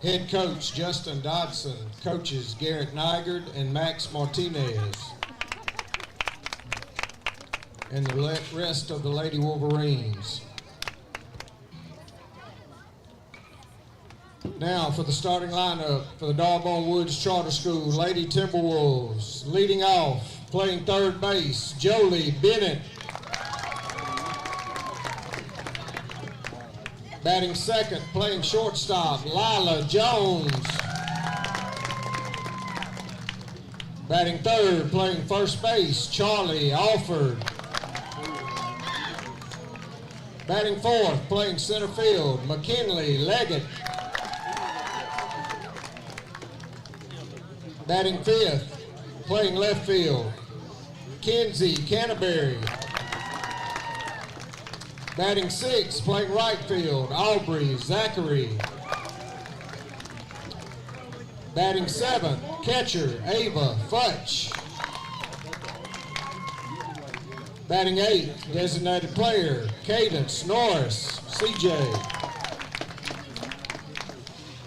Head coach Justin Dodson, coaches Garrett Nygard and Max Martinez, and the rest of the Lady Wolverines. Now for the starting lineup for the D'Arbonne Woods Charter School Lady Timberwolves. Leading off, playing third base, Jolie Bennett. Batting second, playing shortstop, Lila Jones. Batting third, playing first base, Charlie Alford. Batting fourth, playing center field, McKinley Leggett. Batting fifth, playing left field, Kenzie Canterbury. Batting sixth, playing right field, Aubrey Zachary. Batting seventh, catcher, Ava Futch. Batting eighth, designated player, Cadence Norris, CJ.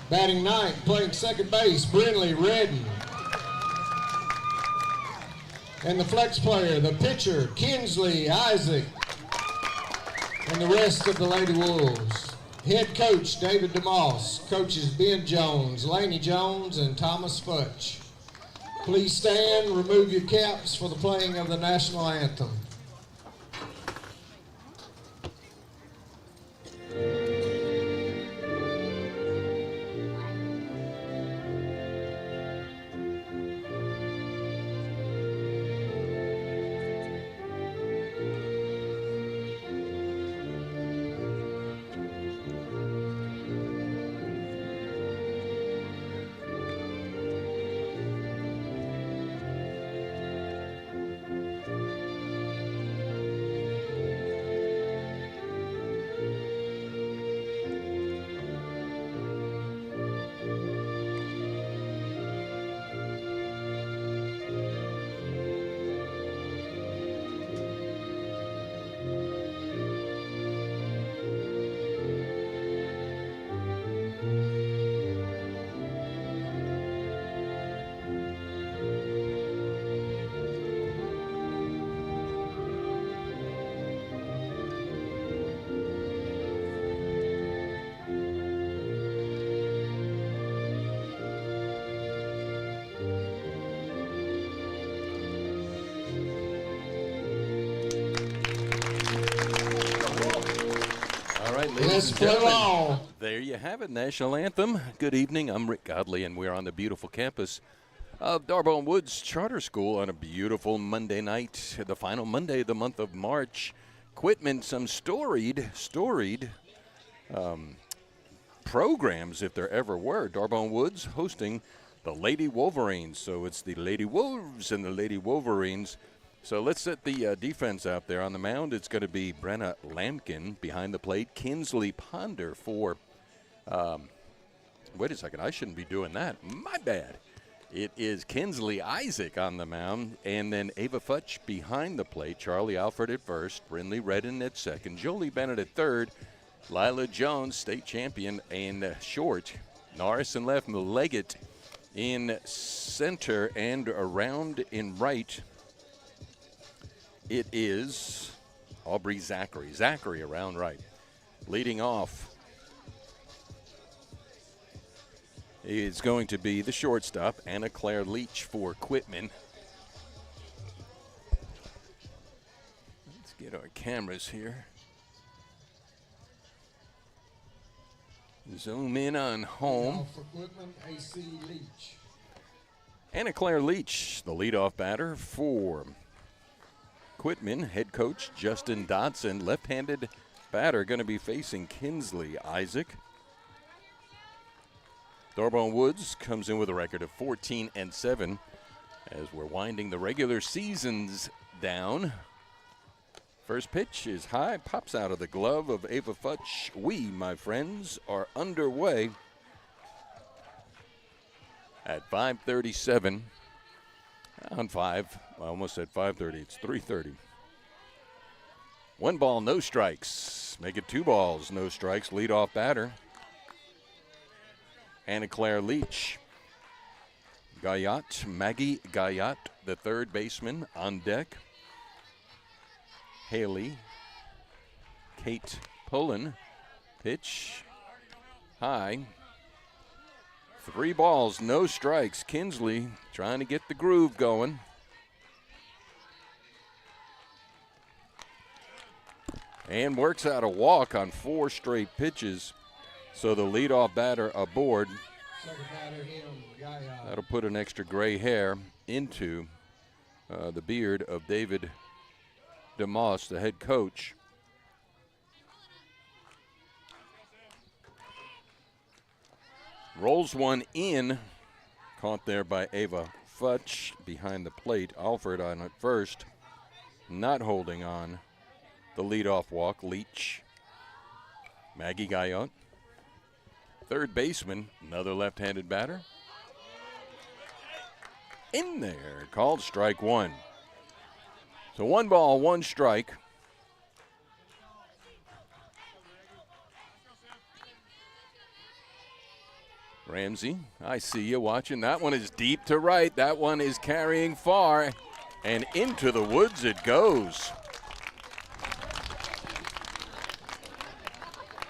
Batting ninth, playing second base, Brinley Redden. And the flex player, the pitcher, Kinsley Isaac. And the rest of the Lady Wolves. Head coach, David DeMoss. Coaches, Ben Jones, Laney Jones, and Thomas Futch. Please stand, remove your caps for the playing of the national anthem. Ladies and gentlemen, there you have it, national anthem. Good evening, I'm Rick Godley, and we're on the beautiful campus of D'Arbonne Woods Charter School on a beautiful Monday night, the final Monday of the month of March. Quitman, some storied programs, if there ever were. D'Arbonne Woods hosting the Lady Wolverines, so it's the Lady Wolves and the Lady Wolverines. So let's set the defense out there. On the mound, it's going to be Brenna Lampkin. Behind the plate, Kinsley Ponder for, wait a second, I shouldn't be doing that. My bad. It is Kinsley Isaac on the mound, and then Ava Futch behind the plate, Charlie Alford at first, Brinley Redden at second, Jolie Bennett at third, Lila Jones, state champion, and short, Norris in left, Leggett in center, and around in right, it is Aubrey Zachary. Zachary around right. Leading off is going to be the shortstop, Anna Claire Leach for Quitman. Let's get our cameras here. Zoom in on home. For Quitman, AC Leach. Anna Claire Leach, the leadoff batter for Quitman. Head coach Justin Dodson, left-handed batter, going to be facing Kinsley Isaac. D'Arbonne Woods comes in with a record of 14-7 as we're winding the regular seasons down. First pitch is high, pops out of the glove of Ava Futch. We, my friends, are underway at 5:37. On 5, I almost said 5:30, it's 3:30. 1 ball, no strikes. Make it 2 balls, no strikes. Leadoff batter. Anna Claire Leach. Guyot, Maggie Guyot, the third baseman, on deck. Haley, Kate Pullen, pitch high. 3 balls, no strikes. Kinsley trying to get the groove going. And works out a walk on 4 straight pitches. So the leadoff batter aboard. Second batter, Guyot. That'll put an extra gray hair into the beard of David DeMoss, the head coach. Rolls one in, caught there by Ava Futch behind the plate. Alfred on at first, not holding on. The leadoff walk, Leach. Maggie Guyot. Third baseman, another left-handed batter. In there, called strike one. So 1 ball, 1 strike. Ramsey, I see you watching. That one is deep to right. That one is carrying far. And into the woods it goes.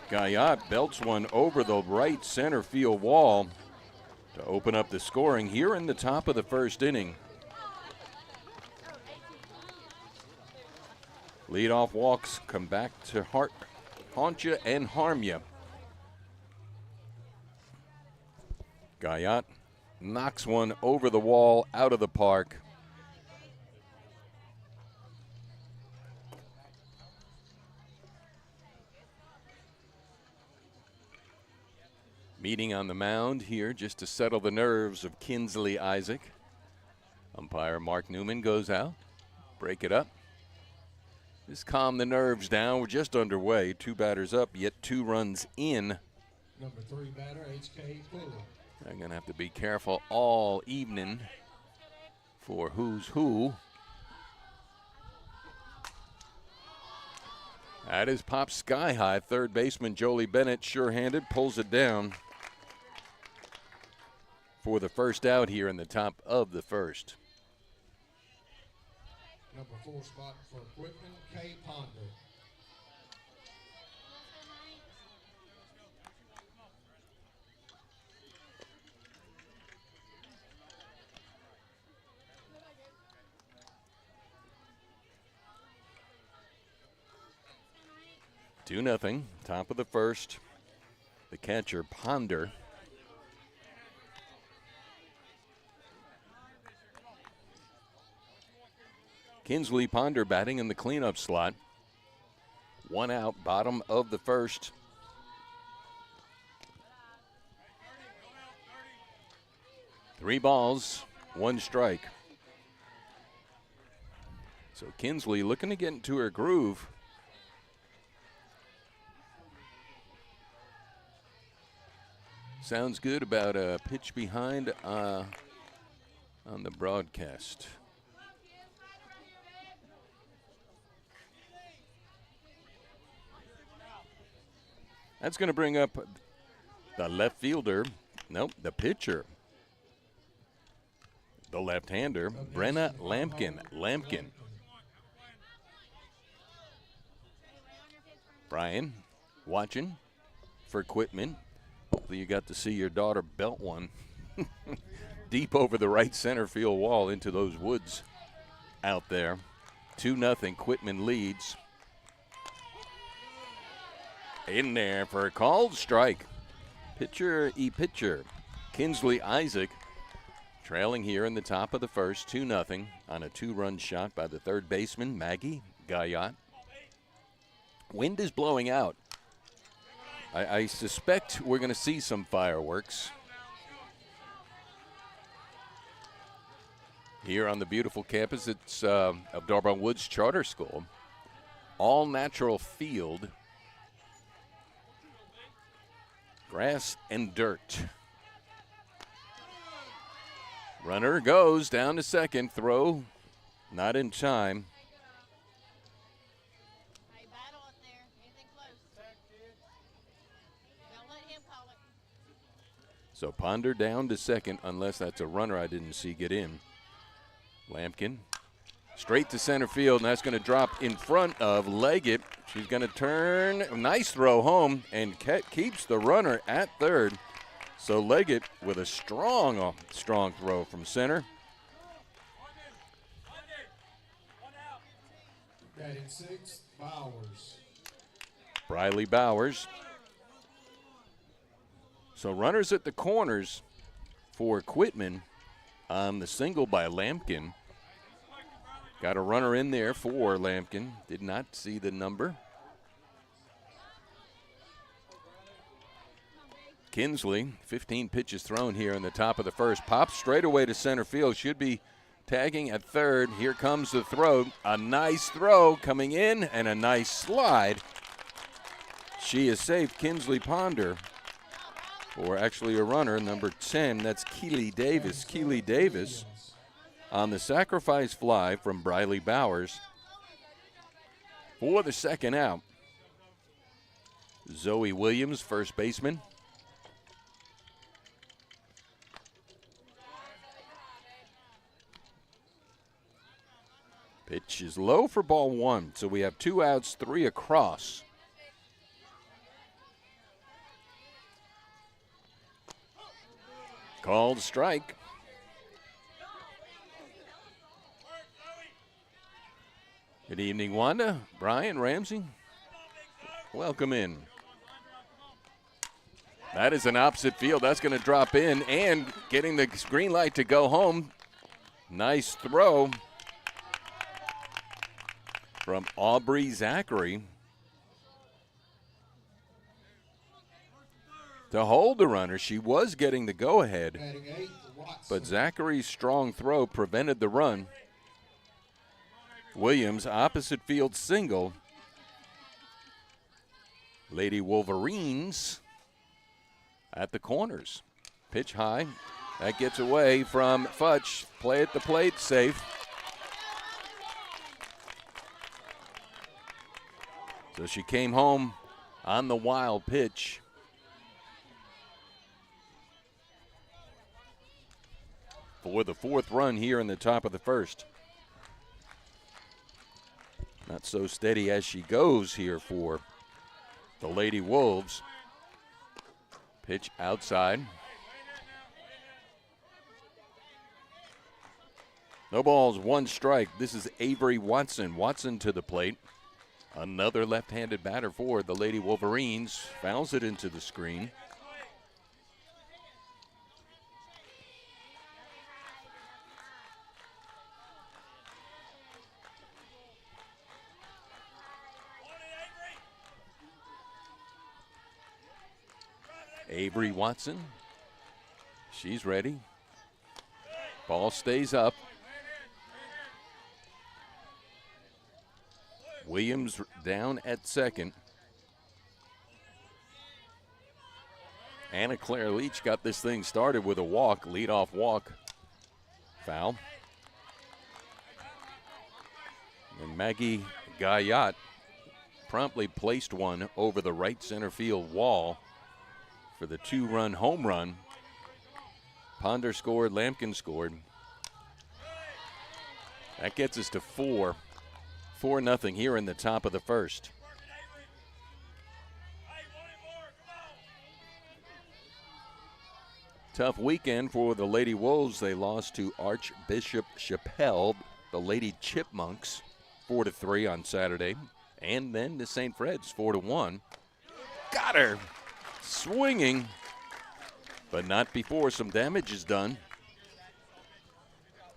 Guyot belts one over the right center field wall to open up the scoring here in the top of the first inning. Leadoff walks come back to haunt you and harm you. Guyot knocks one over the wall, out of the park. Meeting on the mound here just to settle the nerves of Kinsley Isaac. Umpire Mark Newman goes out, break it up. Just calm the nerves down. We're just underway. 2 batters up, yet 2 runs in. Number 3 batter, H.K. Pullen. I'm going to have to be careful all evening for who's who. That is popped sky high. Third baseman Jolie Bennett, sure-handed, pulls it down for the first out here in the top of the first. Number 4 spot for Quitman, Kay Ponder. Two nothing, top of the first. The catcher Ponder. Kinsley Ponder batting in the cleanup slot. 1 out, bottom of the first. Three balls, 1 strike. So Kinsley looking to get into her groove. Sounds good about a pitch behind on the broadcast. That's going to bring up the left fielder. Nope, the pitcher. The left-hander, Brenna Lampkin. Brian, watching for Quitman. Hopefully you got to see your daughter belt one deep over the right center field wall into those woods out there. 2-0, Quitman leads. In there for a called strike. Pitcher. Kinsley Isaac trailing here in the top of the first, 2-0 on a 2-run shot by the third baseman, Maggie Guyot. Wind is blowing out. I suspect we're going to see some fireworks here on the beautiful campus of Darbon Woods Charter School. All natural field. Grass and dirt. Runner goes down to second. Throw not in time. Hey, battle up there. Anything close. Don't let him call it. So Ponder down to second, unless that's a runner I didn't see get in. Lampkin straight to center field, and that's going to drop in front of Leggett. She's going to turn. Nice throw home, and keeps the runner at third. So Leggett with a strong throw from center. Batting sixth, Bowers. Briley Bowers. So runners at the corners for Quitman on the single by Lampkin. Got a runner in there for Lampkin. Did not see the number. Kinsley, 15 pitches thrown here in the top of the first. Pops straight away to center field. Should be tagging at third. Here comes the throw. A nice throw coming in and a nice slide. She is safe. Kinsley Ponder, or actually a runner, number 10. That's Keely Davis. Keely Davis on the sacrifice fly from Briley Bowers for the second out. Zoe Williams, first baseman. Pitch is low for ball one, so we have 2 outs, 3 across. Called strike. Good evening, Wanda. Brian Ramsey, welcome in. That is an opposite field. That's going to drop in, and getting the green light to go home. Nice throw from Aubrey Zachary to hold the runner. She was getting the go-ahead, but Zachary's strong throw prevented the run. Williams, opposite field single. Lady Wolverines at the corners. Pitch high. That gets away from Futch. Play at the plate, safe. So she came home on the wild pitch. For the 4th run here in the top of the first. Not so steady as she goes here for the Lady Wolves. Pitch outside. No balls, 1 strike. This is Avery Watson. Watson to the plate. Another left-handed batter for the Lady Wolverines. Fouls it into the screen. Avery Watson, she's ready. Ball stays up. Williams down at second. Anna Claire Leach got this thing started with a walk, leadoff walk. Foul. And Maggie Guyot promptly placed one over the right center field wall for the 2-run home run. Ponder scored, Lampkin scored. That gets us to 4-0 here in the top of the first. Tough weekend for the Lady Wolves. They lost to Archbishop Chappelle, the Lady Chipmunks, 4-3 on Saturday. And then to St. Fred's, 4-1. Got her! Swinging, but not before some damage is done.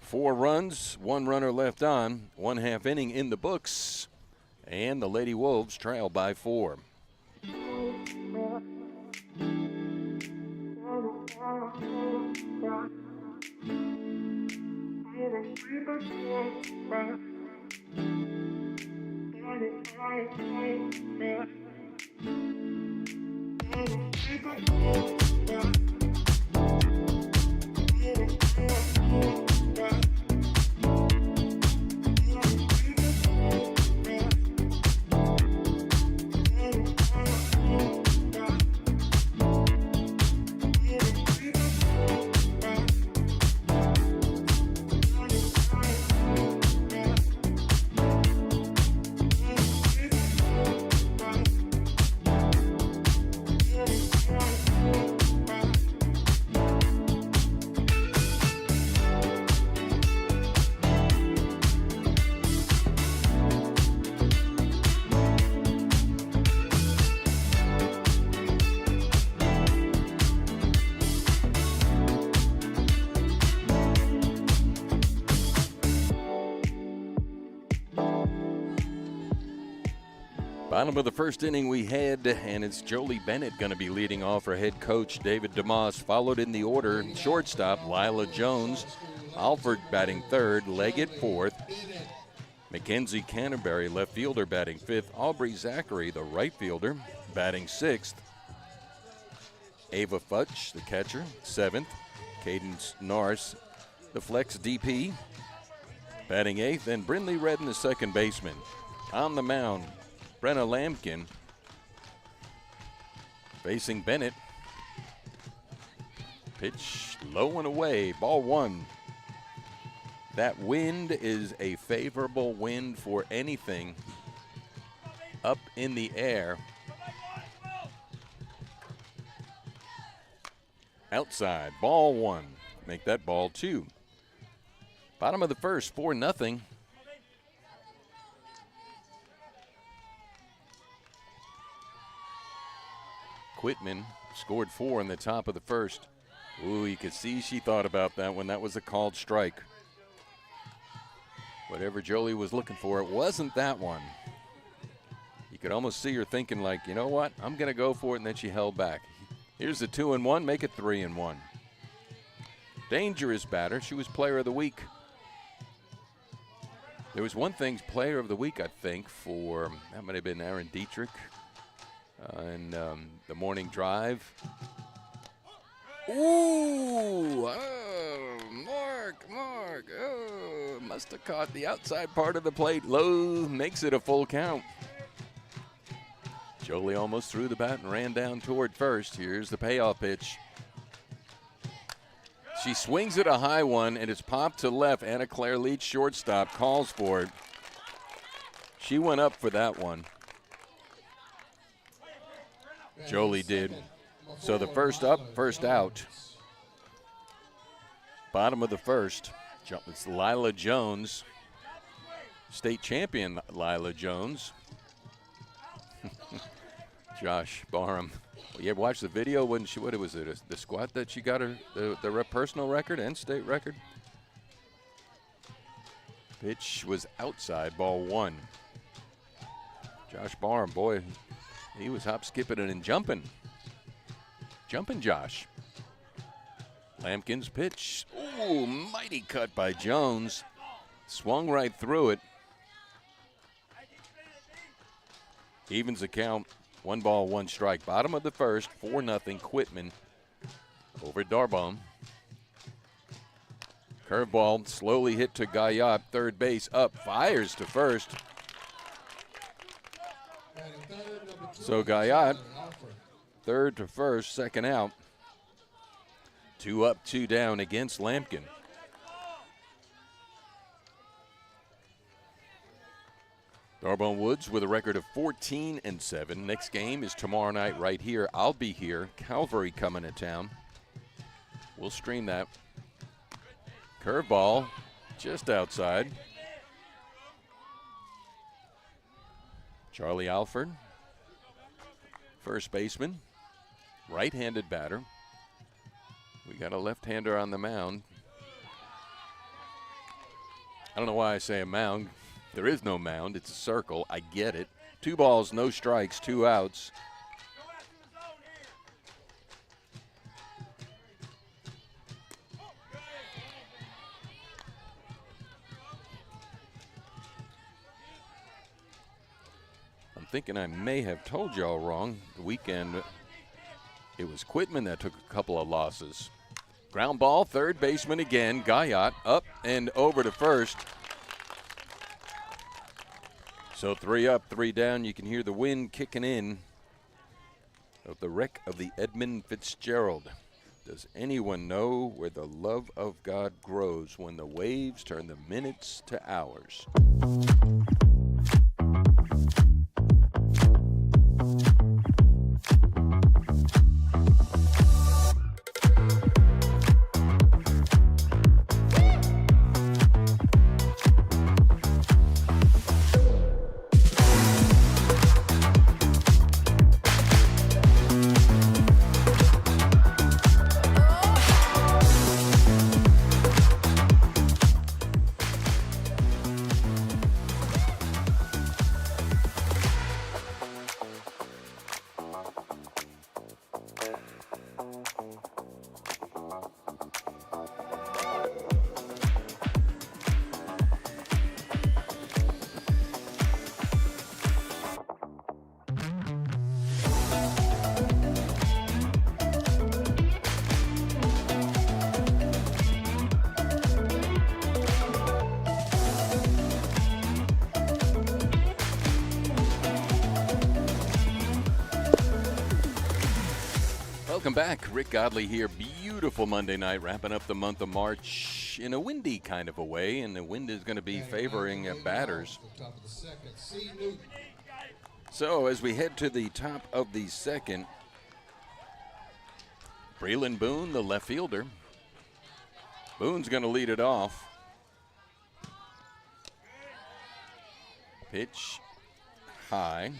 4 runs, 1 runner left on, 1/2 inning in the books, and the Lady Wolves trail by 4. Bottom of the first inning we had, and it's Jolie Bennett going to be leading off for head coach David DeMoss, followed in the order, shortstop Lila Jones, Alford batting third, Leggett fourth, Mackenzie Canterbury, left fielder, batting fifth, Aubrey Zachary, the right fielder, batting sixth, Ava Futch, the catcher, seventh, Cadence Norris, the flex DP, batting eighth, and Brindley Redden, the second baseman. On the mound, Brenna Lampkin facing Bennett. Pitch low and away, ball one. That wind is a favorable wind for anything up in the air. Outside, ball one. Make that ball two. Bottom of the first, 4-0. Quitman scored 4 in the top of the first. Ooh, you could see she thought about that one. That was a called strike. Whatever Jolie was looking for, it wasn't that one. You could almost see her thinking like, you know what, I'm going to go for it, and then she held back. Here's the 2-1, make it 3-1. Dangerous batter. She was player of the week. There was one thing, player of the week, I think, for, that might have been Aaron Dietrich in the morning drive. Ooh, Mark, must have caught the outside part of the plate. Low makes it a full count. Jolie almost threw the bat and ran down toward first. Here's the payoff pitch. She swings it a high one, and it's popped to left. Anna Claire Leach, shortstop, calls for it. She went up for that one. Jolie did. So the first up, first out. Bottom of the first, it's Lila Jones, state champion Lila Jones. Josh Barham. You ever watch the video when she, what was it, the squat that she got her, the personal record and state record? Pitch was outside, ball one. Josh Barham, boy, he was hop, skipping, and jumping. Jumping Josh. Lampkin's pitch. Ooh, mighty cut by Jones. Swung right through it. Evens the count. 1 ball, 1 strike. Bottom of the first, 4-0 Quitman over Darbon. Curveball slowly hit to Guyot, third base, up, fires to first. So Guyot, third to first, second out. 2 up, 2 down against Lampkin. Darbon Woods with a record of 14-7. Next game is tomorrow night right here. I'll be here. Calvary coming to town. We'll stream that. Curveball just outside. Charlie Alford, first baseman, right-handed batter. We got a left-hander on the mound. I don't know why I say a mound. There is no mound. It's a circle. I get it. 2 balls, no strikes, 2 outs. I'm thinking I may have told y'all wrong. The weekend, it was Quitman that took a couple of losses. Ground ball, third baseman again. Guyot up and over to first. So 3 up, 3 down. You can hear the wind kicking in of the wreck of the Edmund Fitzgerald. Does anyone know where the love of God grows when the waves turn the minutes to hours? Welcome back. Rick Godley here. Beautiful Monday night, wrapping up the month of March in a windy kind of a way, and the wind is going to be favoring batters. So as we head to the top of the second, Braylon Boone, the left fielder. Boone's going to lead it off. Pitch high.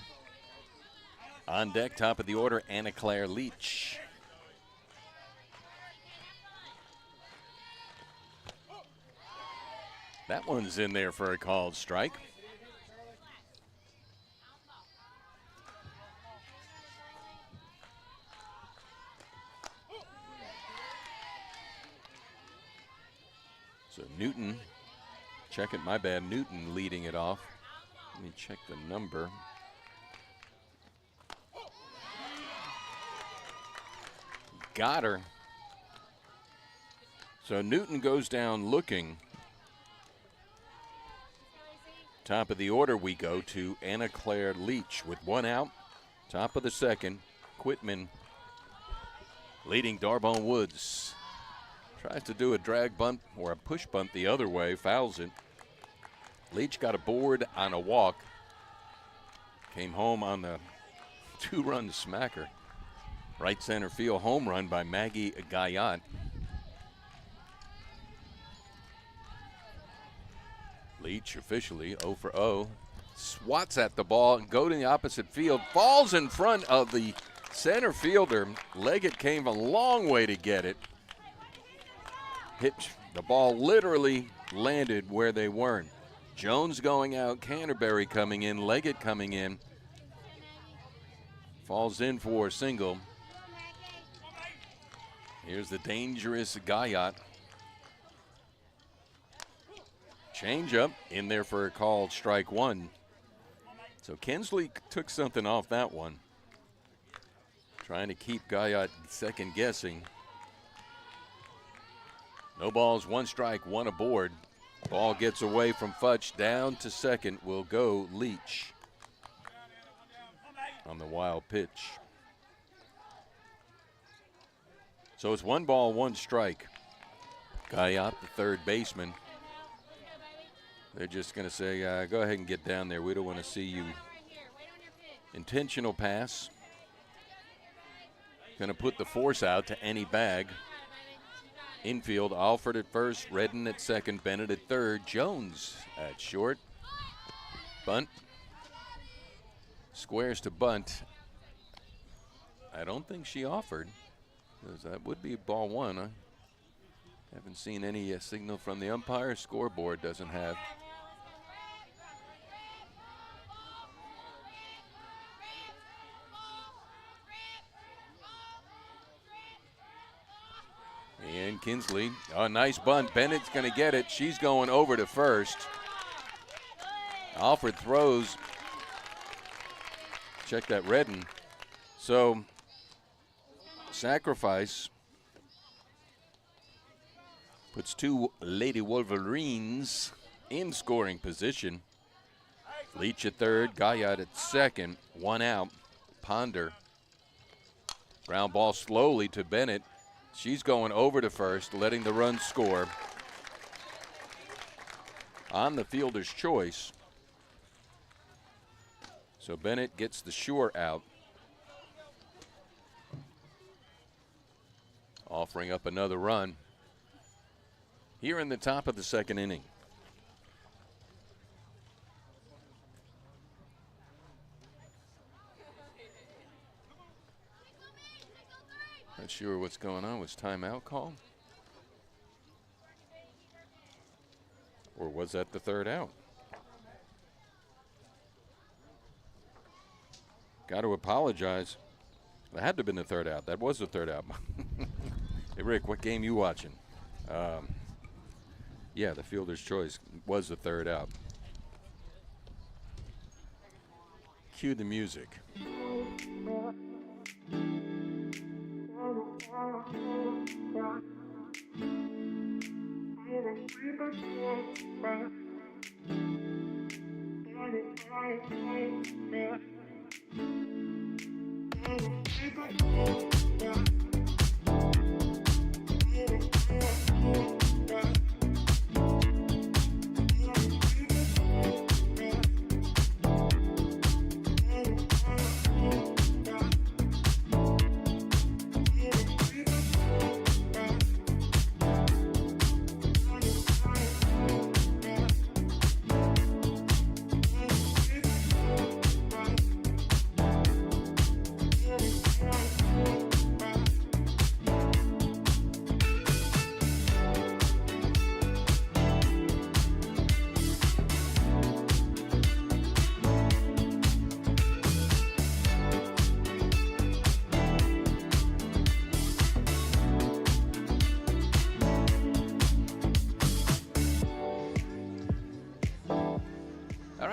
On deck, top of the order, Anna Claire Leach. That one's in there for a called strike. So Newton, check it, my bad, Newton leading it off. Let me check the number. Got her. So Newton goes down looking. Top of the order we go to Anna Claire Leach with one out. Top of the second, Quitman leading Darbone Woods. Tries to do a drag bunt or a push bunt the other way, fouls it. Leach got a board on a walk. Came home on the two-run smacker. Right center field home run by Maggie Guyot. Leach officially 0 for 0. Swats at the ball and go to the opposite field. Falls in front of the center fielder. Leggett came a long way to get it. The ball literally landed where they weren't. Jones going out, Canterbury coming in, Leggett coming in. Falls in for a single. Here's the dangerous Guyot. Change up in there for a called strike one. So Kinsley took something off that one. Trying to keep Guyot second guessing. No balls, one strike, one aboard. Ball gets away from Futch, down to second will go Leach on the wild pitch. So it's 1 ball, 1 strike. Guyot, the third baseman. They're just going to say, go ahead and get down there. We don't want to see you. Intentional pass. Going to put the force out to any bag. Infield, Alford at first, Redden at second, Bennett at third, Jones at short. Bunt. Squares to bunt. I don't think she offered, because that would be ball one. I haven't seen any signal from the umpire. Scoreboard doesn't have. And Kinsley, a nice bunt. Bennett's going to get it. She's going over to first. Alford throws. Check that Redden. So, sacrifice puts 2 Lady Wolverines in scoring position. Leach at third, Guyot at second, 1 out. Ponder. Ground ball slowly to Bennett. She's going over to first, letting the run score. On the fielder's choice. So Bennett gets the sure out. Offering up another run here in the top of the second inning. Not sure what's going on. Was timeout call? Or was that the third out? Got to apologize. That had to have been the third out. That was the third out. Hey, Rick, what game you watching? Yeah, the fielder's choice was the third out. Cue the music.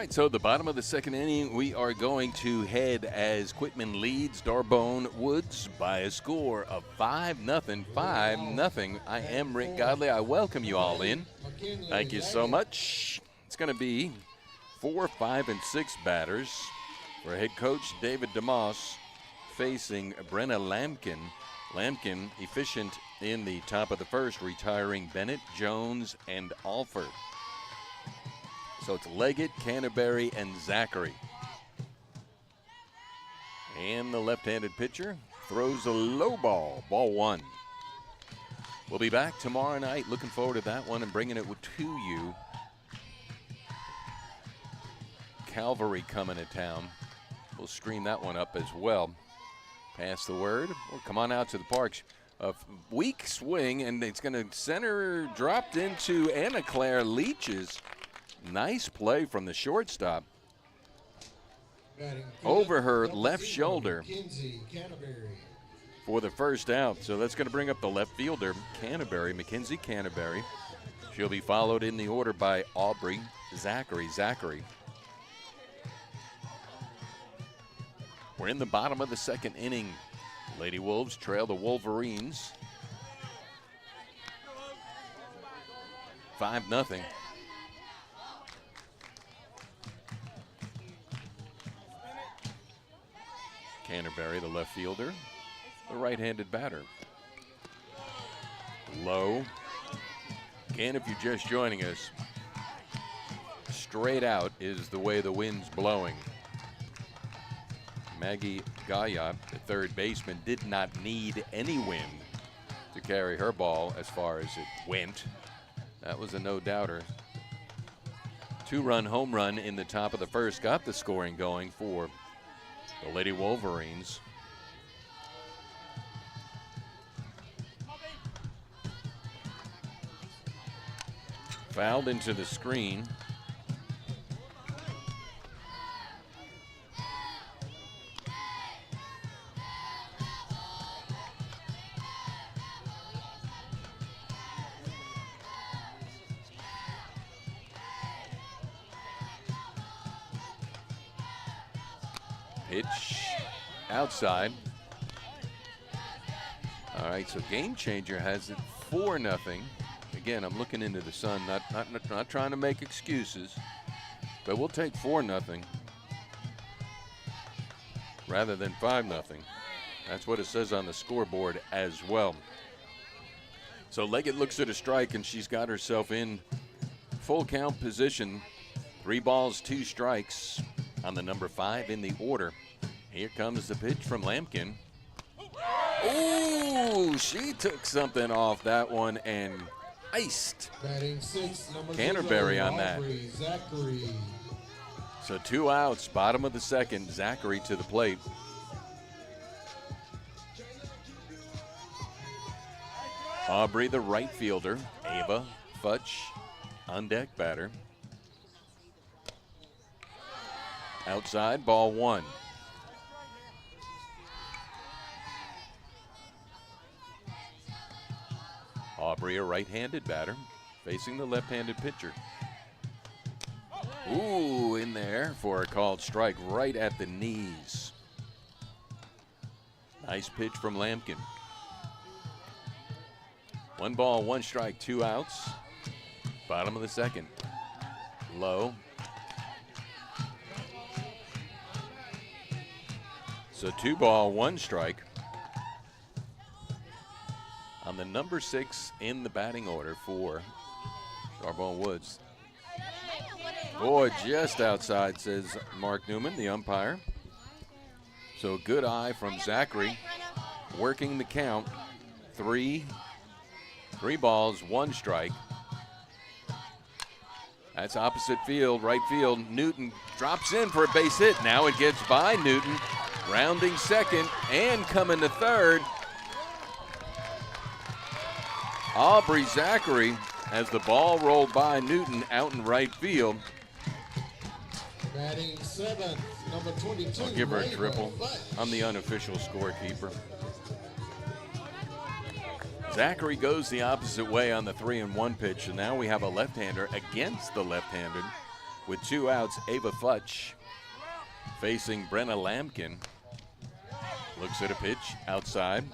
right, so the bottom of the second inning, we are going to head as Quitman leads Darbone Woods by a score of 5-0, 5-0. I am Rick Godley. I welcome you all in. Thank you so much. It's going to be 4, 5, and 6 batters for head coach David DeMoss facing Brenna Lampkin. Lampkin efficient in the top of the first, retiring Bennett, Jones, and Alford. So it's Leggett, Canterbury, and Zachary. And the left-handed pitcher throws a low ball, ball 1. We'll be back tomorrow night. Looking forward to that one and bringing it to you. Calvary coming to town. We'll stream that one up as well. Pass the word. Well, come on out to the parks. A weak swing, and it's going to center, dropped into Anna Claire Leach's. Nice play from the shortstop. Over her left shoulder for the first out. So that's going to bring up the left fielder, Canterbury, Mackenzie Canterbury. She'll be followed in the order by Aubrey Zachary. We're in the bottom of the second inning. Lady Wolves trail the Wolverines 5-0. Canterbury, the left fielder, the right-handed batter. Low. Again, if you're just joining us, straight out is the way the wind's blowing. Maggie Gaia, the third baseman, did not need any wind to carry her ball as far as it went. That was a no-doubter. 2-run home run in the top of the first got the scoring going for the Lady Wolverines. Fouled into the screen. Pitch outside. All right, so Game Changer has it 4-0. Again, I'm looking into the sun, not trying to make excuses, but we'll take 4-0 rather than 5-0. That's what it says on the scoreboard as well. So Leggett looks at a strike, and she's got herself in full count position. 3 balls, 2 strikes on the number 5 in the order. Here comes the pitch from Lampkin. Ooh, she took something off that one and iced Canterbury on that. Zachary. So 2 outs, bottom of the second. Zachary to the plate. Aubrey, the right fielder. Ava Futch, on deck batter. Outside, ball 1. Aubrey, a right-handed batter, facing the left-handed pitcher. Ooh, in there for a called strike right at the knees. Nice pitch from Lampkin. 1 ball, 1 strike, 2 outs. Bottom of the second. Low. So 2 ball, 1 strike on the number 6 in the batting order for Darbone Woods. Boy, just outside, says Mark Newman, the umpire. So good eye from Zachary, working the count. 3 balls, 1 strike. That's opposite field, right field. Newton drops in for a base hit. Now it gets by Newton, rounding second and coming to third. Aubrey Zachary, as the ball rolled by Newton out in right field. Batting 7th, number 22. I'll give her a triple. I'm the unofficial scorekeeper. Zachary goes the opposite way on the 3-1 pitch, and now we have a left-hander against the left-hander With 2 outs, Ava Futch facing Brenna Lampkin. Looks at a pitch outside.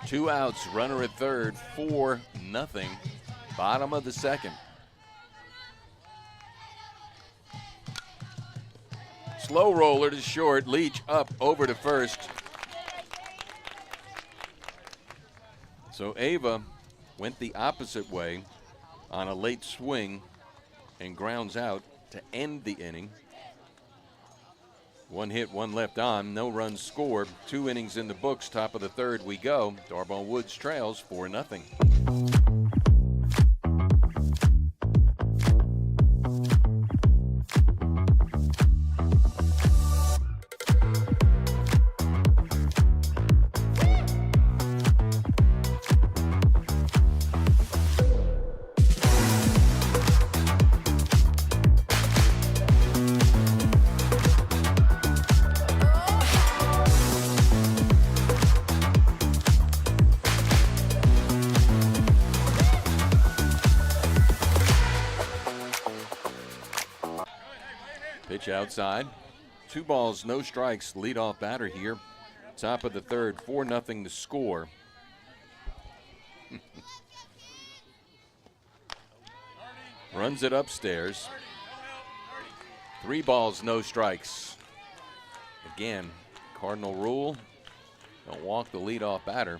2 outs, runner at third, 4-0. Bottom of the second. Slow roller to short. Leach up over to first. So Ava went the opposite way on a late swing and grounds out to end the inning. 1 hit, 1 left on, no runs scored. 2 innings in the books, top of the third we go. Darbone Woods trails 4-0. Pitch outside. 2 balls, no strikes. Leadoff batter here. Top of the third, 4-0 to score. Runs it upstairs. 3 balls, no strikes. Again, cardinal rule. Don't walk the leadoff batter.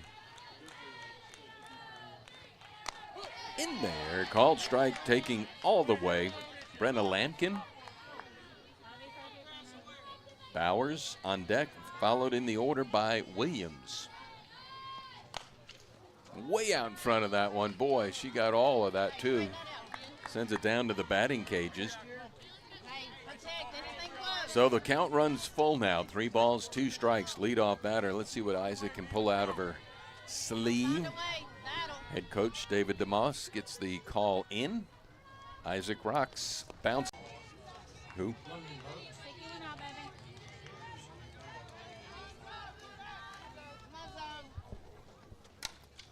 In there, called strike, taking all the way. Brenna Lampkin. Bowers on deck, followed in the order by Williams. Way out in front of that one. Boy, she got all of that too. Sends it down to the batting cages. So the count runs full now. 3 balls, 2 strikes. Leadoff batter. Let's see what Isaac can pull out of her sleeve. Head coach David DeMoss gets the call in. Isaac rocks. Bounce. Who?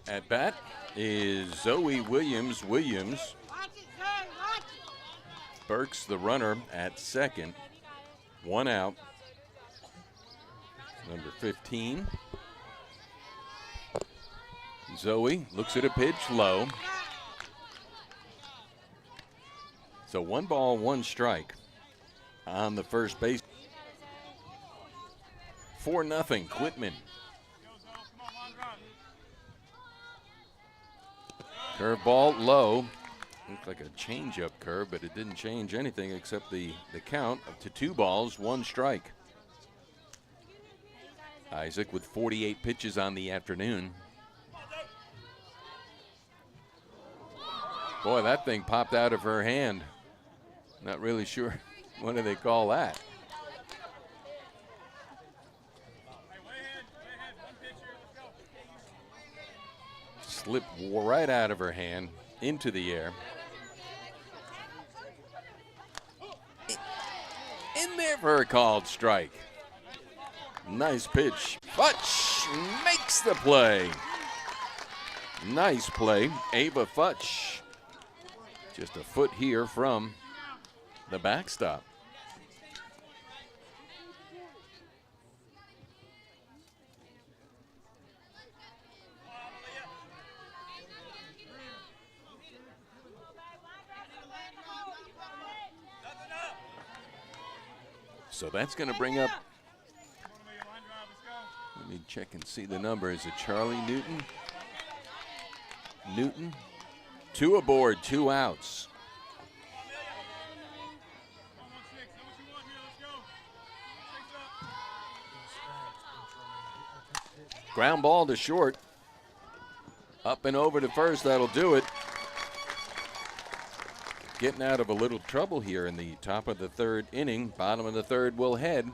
At bat is Zoe Williams. Burks the runner at second. 1 out. Number 15. Zoe looks at a pitch low. So 1 ball, 1 strike on the first base. 4-0 Quitman. Curveball low. Looked like a changeup curve, but it didn't change anything except the count up to 2 balls, 1 strike. Isaac with 48 pitches on the afternoon. Boy, that thing popped out of her hand. Not really sure what do they call that. Slipped right out of her hand into the air. In there for a called strike. Nice pitch. Futch makes the play. Nice play. Ava Futch. Just a foot here from the backstop. So that's going to bring up, let me check and see the number. Is it Charlie Newton? Newton, 2 aboard, 2 outs. Ground ball to short. Up and over to first, that'll do it. Getting out of a little trouble here in the top of the third inning. Bottom of the third will head.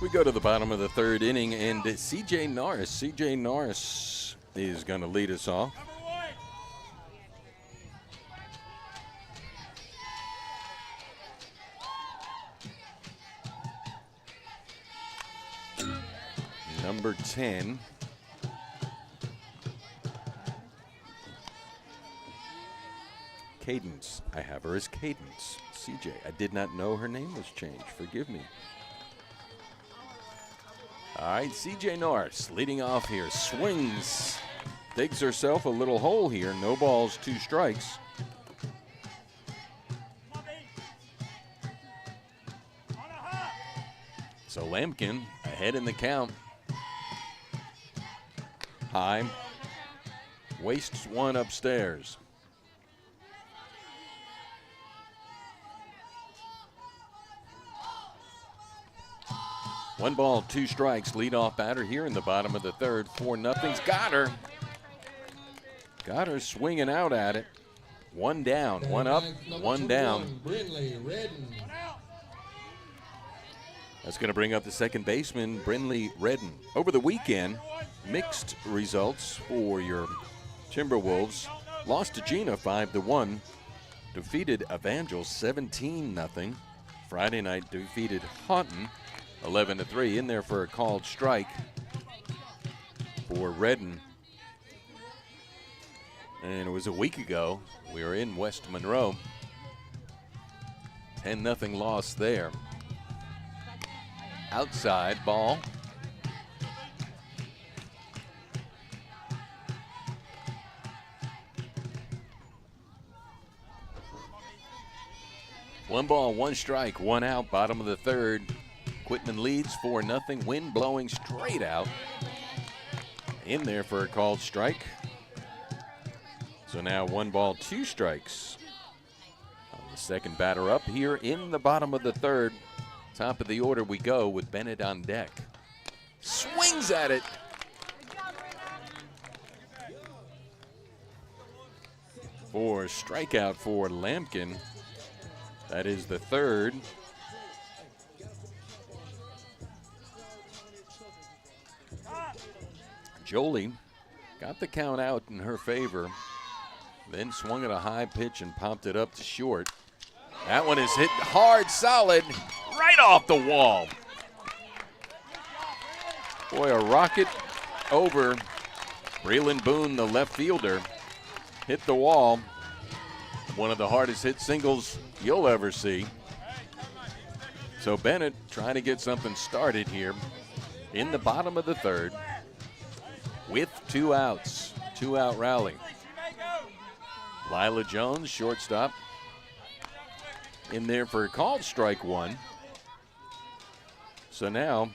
We go to the bottom of the third inning, and C.J. Norris is going to lead us off. Number 10. Cadence. I have her as Cadence. CJ. I did not know her name was changed. Forgive me. All right, CJ Norris leading off here. Swings. Digs herself a little hole here. No balls, 2 strikes. So Lampkin ahead in the count. High. Wastes one upstairs. One ball, 2 strikes. Leadoff batter here in the bottom of the third. 4-0's got her. Got her swinging out at it. 1 down, 1 up, 1 down. That's going to bring up the second baseman, Brinley Redden. Over the weekend, mixed results for your Timberwolves. Lost to Gina 5-1. Defeated Evangel 17-0. Friday night defeated Houghton 11-3. In there for a called strike for Redden. And it was a week ago. We were in West Monroe. 10-0 loss there. Outside ball. One ball, 1 strike, 1 out, bottom of the third. Quitman leads 4-0. Wind blowing straight out. In there for a called strike. So now 1 ball, 2 strikes. On the second batter up here in the bottom of the third. Top of the order we go with Bennett on deck. Swings at it. For strikeout for Lampkin. That is the third. Jolie got the count out in her favor. Then swung at a high pitch and popped it up to short. That one is hit hard, solid, right off the wall. Boy, a rocket over Braylon Boone, the left fielder, hit the wall. One of the hardest hit singles you'll ever see. So Bennett trying to get something started here in the bottom of the third with 2 outs. 2-out rally. Lila Jones, shortstop, in there for a called strike 1. So now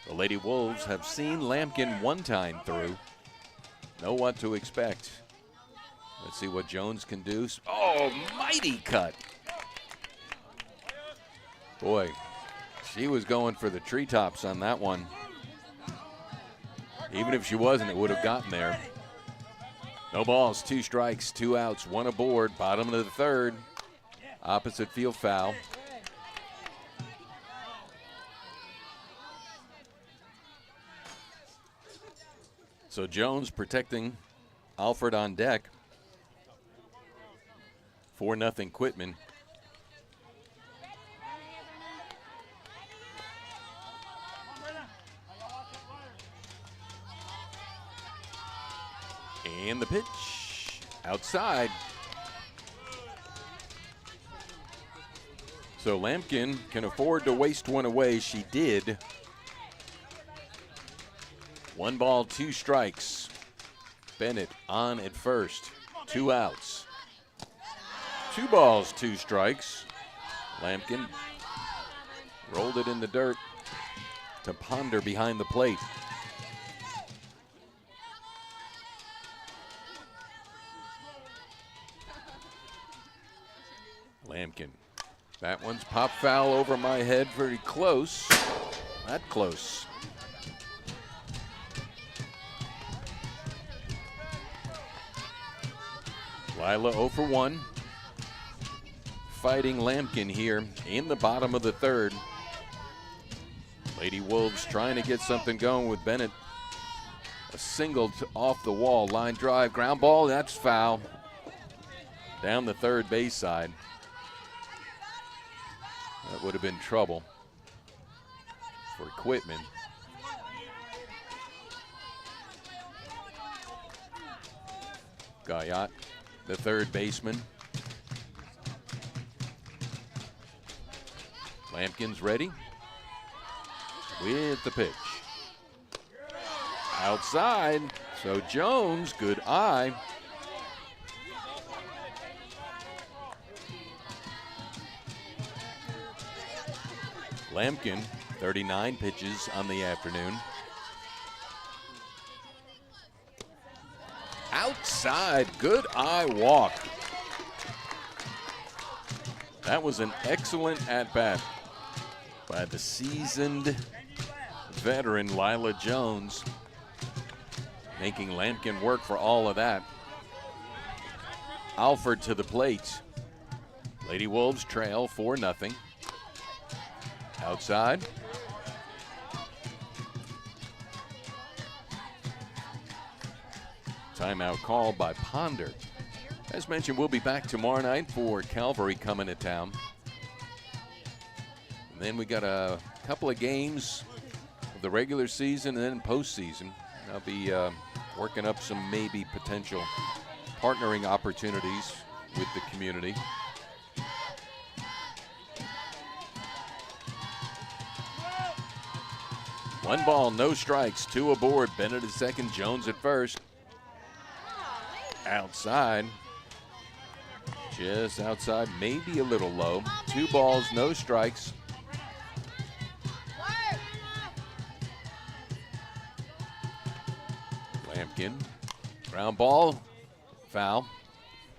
the Lady Wolves have seen Lampkin 1 time through. Know what to expect. Let's see what Jones can do. Oh, mighty cut. Boy, she was going for the treetops on that one. Even if she wasn't, it would have gotten there. No balls, 2 strikes, 2 outs, 1 aboard, bottom of the third. Opposite field foul. So Jones protecting Alfred on deck. 4-0 Quitman. And the pitch outside. So Lampkin can afford to waste one away. She did. 1 ball, 2 strikes. Bennett on at first. 2 outs. 2 balls, 2 strikes. Lampkin rolled it in the dirt to Ponder behind the plate. Lampkin. That one's pop foul over my head, very close. Not close. Lila 0 for 1. Fighting Lampkin here in the bottom of the third. Lady Wolves trying to get something going with Bennett. A single off the wall, line drive, ground ball, that's foul. Down the third base side. That would have been trouble for Quitman. Guyot, the third baseman. Lampkin's ready with the pitch. Outside, so Jones, good eye. Lampkin, 39 pitches on the afternoon. Outside, good eye walk. That was an excellent at-bat by the seasoned veteran Lila Jones, making Lampkin work for all of that. Alford to the plate. Lady Wolves trail 4-0. Outside. Timeout called by Ponder. As mentioned, we'll be back tomorrow night for Calvary coming to town. And then we got a couple of games of the regular season and then postseason. I'll be working up some maybe potential partnering opportunities with the community. One ball, no strikes, 2 aboard. Bennett at second, Jones at first. Outside. Just outside, maybe a little low. 2 balls, no strikes. Lampkin. Ground ball, foul.